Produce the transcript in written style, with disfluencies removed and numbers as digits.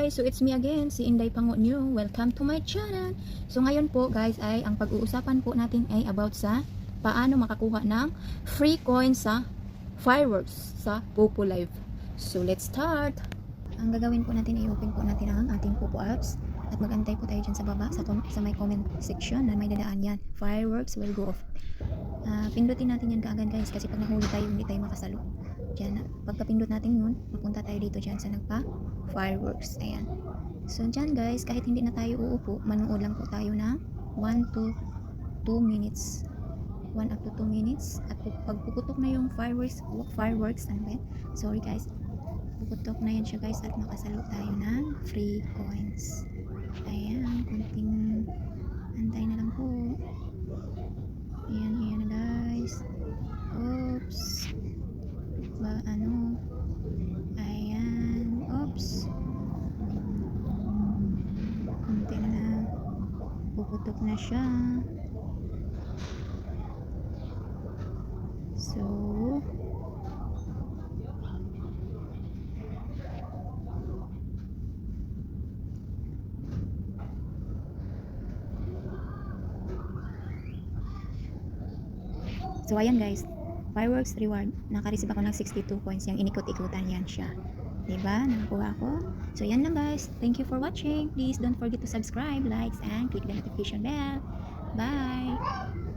guys, so it's me again, si Inday Pango New. Welcome to my channel. So ngayon po guys ay ang pag-uusapan po natin ay about sa paano makakuha ng free coin sa fireworks sa Popo Live. So let's start. Ang gagawin po natin ay open po natin ang ating Popo apps at magantay po tayo dyan sa baba sa may comment section na may dadaan yan. Fireworks will go off. Pindutin natin yan kaagad guys kasi pag nahuli tayo hindi tayo makasalo. Diyan, pagkapindot natin yun, mapunta tayo dito dyan sa nagpa-fireworks. Ayan. So, dyan guys, kahit hindi na tayo uupo, manood lang po tayo ng 1 to 2 minutes. 1 up to 2 minutes. At pag puputok na yung fireworks, ano ba yan? Sorry guys. Puputok na yan siya guys at makasalo tayo ng free coins. Ayan, kunting antay na lang po. Ayan, ayan na guys. Oops. Ayan, oops, kunti na puputok na siya. So ayan guys, fireworks reward, naka-receive ako ng 62 coins. Yung inikot-ikutan yan siya, diba? Nakakuha ako. So yan lang guys, thank you for watching. Please don't forget to subscribe, likes, and click the notification bell. Bye.